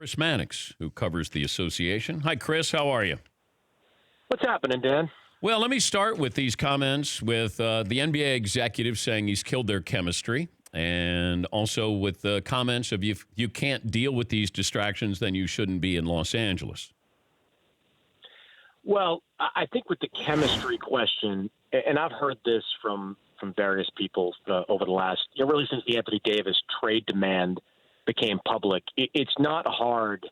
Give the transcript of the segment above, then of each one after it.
Chris Mannix, who covers the association. Hi, Chris. How are you? What's happening, Dan? Well, let me start with these comments with the NBA executive saying he's killed their chemistry, and also with the comments of if you can't deal with these distractions, then you shouldn't be in Los Angeles. Well, I think with the chemistry question, and I've heard this from various people over the last, really since the Anthony Davis trade demand became public, it's not hard.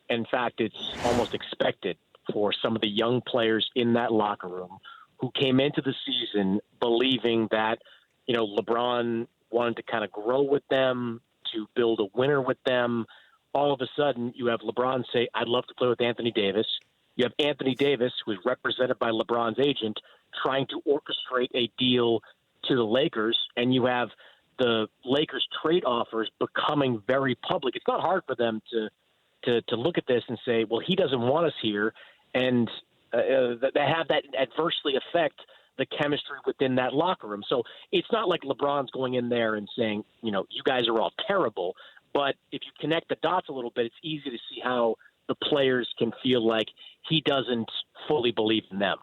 In fact, it's almost expected for some of the young players in that locker room who came into the season believing that, LeBron wanted to kind of grow with them, to build a winner with them. All of a sudden, you have LeBron say, I'd love to play with Anthony Davis. You have Anthony Davis, who is represented by LeBron's agent, trying to orchestrate a deal to the Lakers, and you have the Lakers trade offers becoming very public. It's not hard for them to look at this and say, well, he doesn't want us here, and they have that adversely affect the chemistry within that locker room. So it's not like LeBron's going in there and saying, you guys are all terrible. But if you connect the dots a little bit, it's easy to see how the players can feel like he doesn't fully believe in them.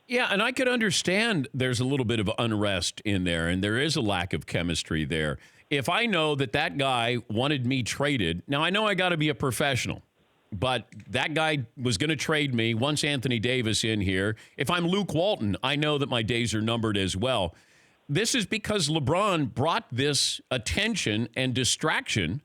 Yeah, and I could understand there's a little bit of unrest in there, and there is a lack of chemistry there. If I know that guy wanted me traded, now I know I got to be a professional, but that guy was going to trade me once Anthony Davis in here. If I'm Luke Walton, I know that my days are numbered as well. This is because LeBron brought this attention and distraction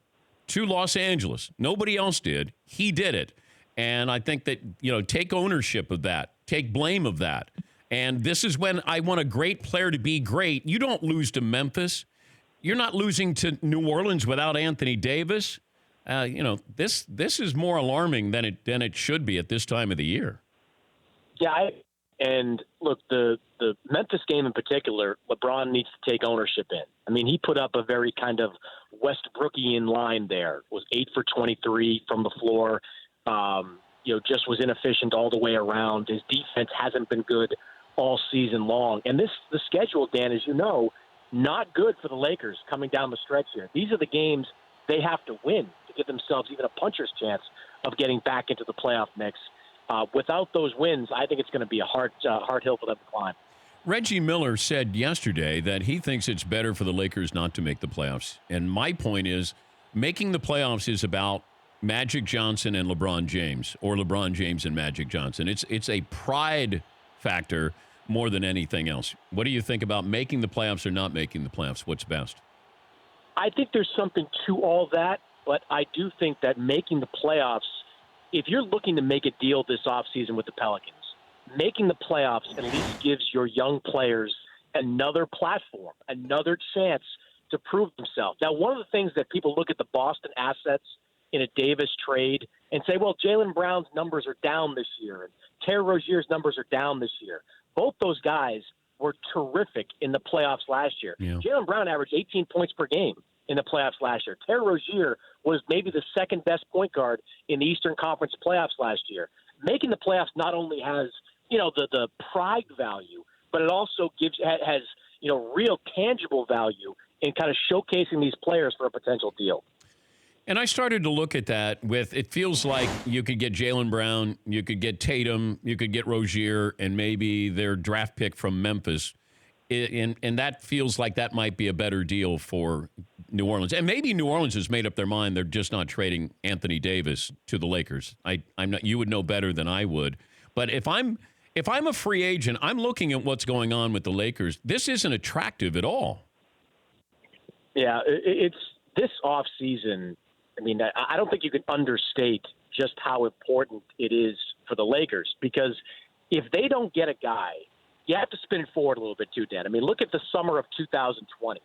to Los Angeles. Nobody else did. He did it. And I think that, take ownership of that. Take blame of that. And this is when I want a great player to be great. You don't lose to Memphis. You're not losing to New Orleans without Anthony Davis. This is more alarming than it should be at this time of the year. Yeah, and look, the Memphis game in particular, LeBron needs to take ownership in. I mean, he put up a very kind of Westbrookian line there. Was 8 for 23 from the floor. Just was inefficient all the way around. His defense hasn't been good all season long. And the schedule, Dan, as you know, not good for the Lakers coming down the stretch here. These are the games they have to win to give themselves even a puncher's chance of getting back into the playoff mix. Without those wins, I think it's going to be a hard hill for them to climb. Reggie Miller said yesterday that he thinks it's better for the Lakers not to make the playoffs. And my point is, making the playoffs is about Magic Johnson and LeBron James, or LeBron James and Magic Johnson. It's a pride factor more than anything else. What do you think about making the playoffs or not making the playoffs? What's best? I think there's something to all that, but I do think that making the playoffs, if you're looking to make a deal this offseason with the Pelicans, making the playoffs at least gives your young players another platform, another chance to prove themselves. Now, one of the things that people look at the Boston assets in a Davis trade and say, well, Jaylen Brown's numbers are down this year, and Terry Rozier's numbers are down this year. Both those guys were terrific in the playoffs last year. Yeah. Jaylen Brown averaged 18 points per game in the playoffs last year. Terry Rozier was maybe the second best point guard in the Eastern Conference playoffs last year. Making the playoffs not only has, the pride value, but it also has real tangible value in kind of showcasing these players for a potential deal. And I started to look at that with, it feels like you could get Jaylen Brown, you could get Tatum, you could get Rozier, and maybe their draft pick from Memphis. And that feels like that might be a better deal for New Orleans. And maybe New Orleans has made up their mind they're just not trading Anthony Davis to the Lakers. I'm not. You would know better than I would. But if I'm a free agent, I'm looking at what's going on with the Lakers. This isn't attractive at all. Yeah, it's this offseason. I mean, I don't think you can understate just how important it is for the Lakers, because if they don't get a guy, you have to spin it forward a little bit too, Dan. I mean, look at the summer of 2020.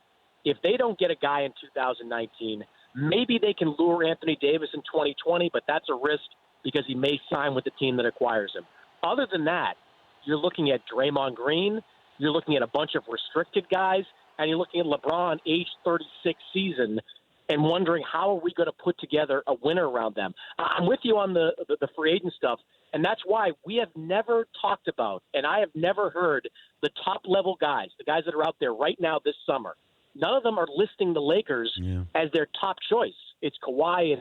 If they don't get a guy in 2019, maybe they can lure Anthony Davis in 2020, but that's a risk because he may sign with the team that acquires him. Other than that, you're looking at Draymond Green, you're looking at a bunch of restricted guys, and you're looking at LeBron, age 36 season, and wondering how are we going to put together a winner around them. I'm with you on the free agent stuff, and that's why we have never talked about, and I have never heard the top-level guys, the guys that are out there right now this summer, none of them are listing the Lakers as their top choice. It's Kawhi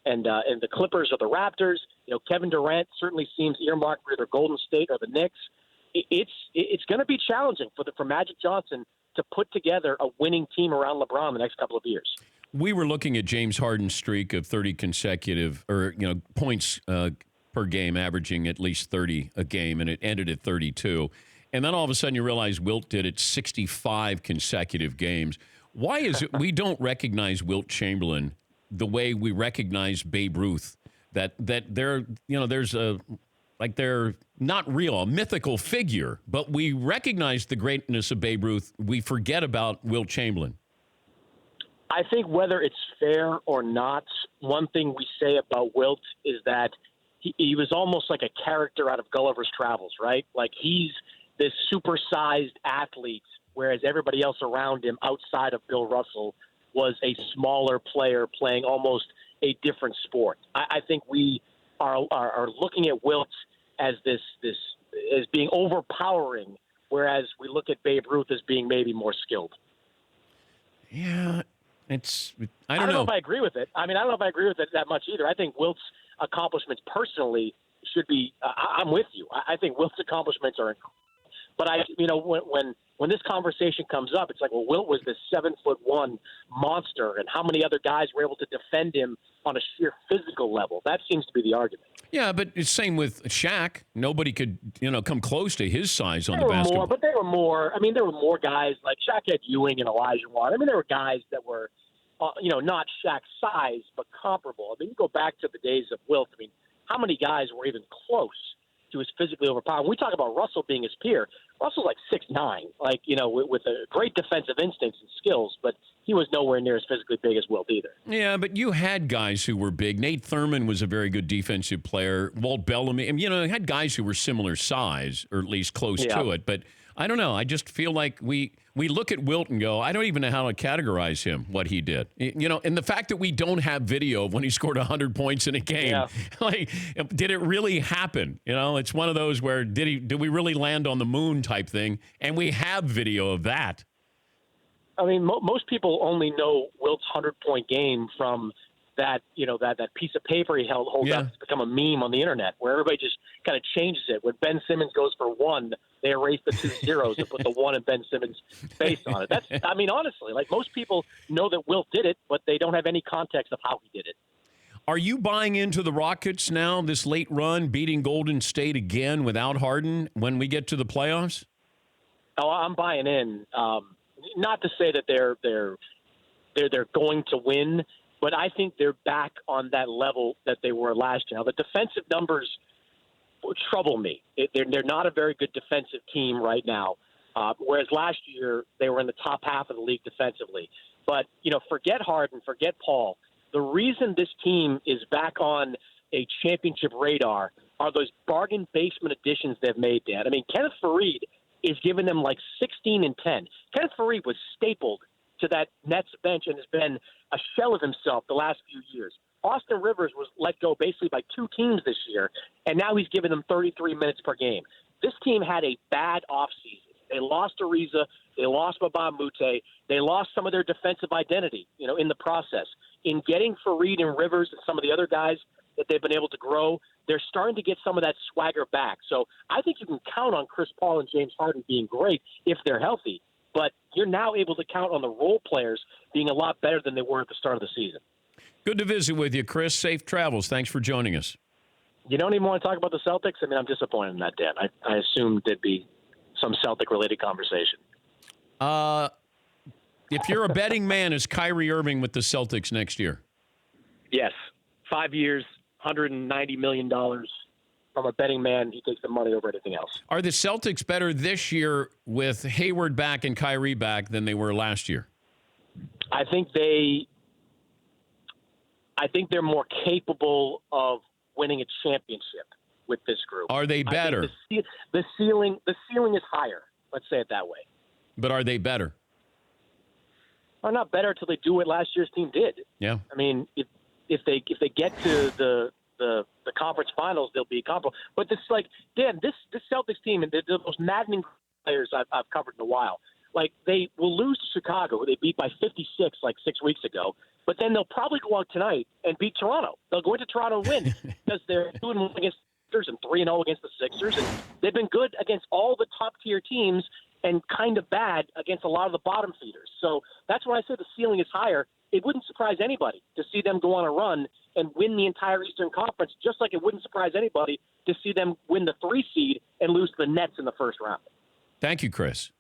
and the Clippers or the Raptors. Kevin Durant certainly seems earmarked for either Golden State or the Knicks. It's going to be challenging for Magic Johnson to put together a winning team around LeBron in the next couple of years. We were looking at James Harden's streak of 30 consecutive points per game, averaging at least 30 a game, and it ended at 32. And then all of a sudden you realize Wilt did it 65 consecutive games. Why is it we don't recognize Wilt Chamberlain the way we recognize Babe Ruth? That they're they're not real, a mythical figure, but we recognize the greatness of Babe Ruth. We forget about Wilt Chamberlain. I think whether it's fair or not, one thing we say about Wilt is that he was almost like a character out of Gulliver's Travels, right? Like he's this supersized athlete, whereas everybody else around him outside of Bill Russell was a smaller player playing almost a different sport. I think we are looking at Wilt as this as being overpowering, whereas we look at Babe Ruth as being maybe more skilled. Yeah, I don't know if I agree with it. I don't know if I agree with it that much either. I think Wilt's accomplishments personally should be. I'm with you. I think Wilt's accomplishments are incredible. But when this conversation comes up, it's like, well, Wilt was this 7'1" monster, and how many other guys were able to defend him on a sheer physical level? That seems to be the argument. Yeah, but it's same with Shaq. Nobody could, come close to his size on the basketball. But there were more. There were more guys like Shaq had Ewing and Elijah Watt. There were guys that were, not Shaq's size, but comparable. You go back to the days of Wilt. How many guys were even close to his physically overpowered? When we talk about Russell being his peer, Russell's like 6'9", with a great defensive instincts and skills, but he was nowhere near as physically big as Wilt either. Yeah, but you had guys who were big. Nate Thurmond was a very good defensive player. Walt Bellamy, had guys who were similar size, or at least close to it. But I don't know. I just feel like we look at Wilt and go, I don't even know how to categorize him, what he did. And the fact that we don't have video of when he scored 100 points in a game, did it really happen? It's one of those where did we really land on the moon type thing? And we have video of that. Most people only know Wilt's 100-point game from that piece of paper he holds up to become a meme on the internet, where everybody just kind of changes it. When Ben Simmons goes for one, they erase the 2 zeros and put the one in Ben Simmons' face on it. That's, honestly, most people know that Wilt did it, but they don't have any context of how he did it. Are you buying into the Rockets now, this late run, beating Golden State again without Harden when we get to the playoffs? Oh, I'm buying in. Not to say that they're going to win, but I think they're back on that level that they were last year. Now, the defensive numbers trouble me. They're not a very good defensive team right now, whereas last year they were in the top half of the league defensively. But, forget Harden, forget Paul. The reason this team is back on a championship radar are those bargain basement additions they've made, Dan. Kenneth Faried is giving them 16 and 10. Kenneth Faried was stapled to that Nets bench and has been a shell of himself the last few years. Austin Rivers was let go basically by 2 teams this year, and now he's giving them 33 minutes per game. This team had a bad offseason. They lost Ariza. They lost Mbah Moute. They lost some of their defensive identity, in the process. In getting Faried and Rivers and some of the other guys that they've been able to grow, they're starting to get some of that swagger back. So I think you can count on Chris Paul and James Harden being great if they're healthy. But you're now able to count on the role players being a lot better than they were at the start of the season. Good to visit with you, Chris. Safe travels. Thanks for joining us. You don't even want to talk about the Celtics? I'm disappointed in that, Dan. I assumed there'd be some Celtic-related conversation. If you're a betting man, is Kyrie Irving with the Celtics next year? Yes. 5 years, $190 million. From a betting man, he takes the money over anything else. Are the Celtics better this year with Hayward back and Kyrie back than they were last year? I think they're more capable of winning a championship with this group. Are they better? The ceiling is higher. Let's say it that way. But are they better? Are not better until they do what last year's team did. Yeah. If they get to the conference finals, they'll be comparable. But this this Celtics team, and the most maddening players I've covered in a while. They will lose to Chicago, who they beat by 56 6 weeks ago. but then they'll probably go out tonight and beat Toronto. They'll go into Toronto and win because they're 2-1 against the Sixers and 3-0 against the Sixers, and they've been good against all the top-tier teams and kind of bad against a lot of the bottom feeders. So that's why I said the ceiling is higher. It wouldn't surprise anybody to see them go on a run and win the entire Eastern Conference, just like it wouldn't surprise anybody to see them win the 3 seed and lose to the Nets in the first round. Thank you, Chris.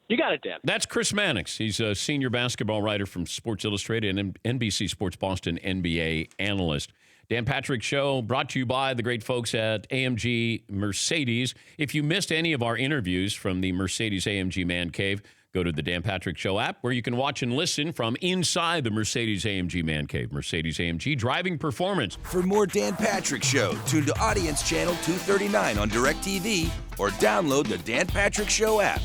You got it, Dan. That's Chris Mannix. He's a senior basketball writer from Sports Illustrated and NBC Sports Boston NBA analyst. Dan Patrick Show brought to you by the great folks at AMG Mercedes. If you missed any of our interviews from the Mercedes-AMG Man Cave, go to the Dan Patrick Show app where you can watch and listen from inside the Mercedes-AMG Man Cave. Mercedes-AMG, driving performance. For more Dan Patrick Show, tune to Audience Channel 239 on DirecTV or download the Dan Patrick Show app.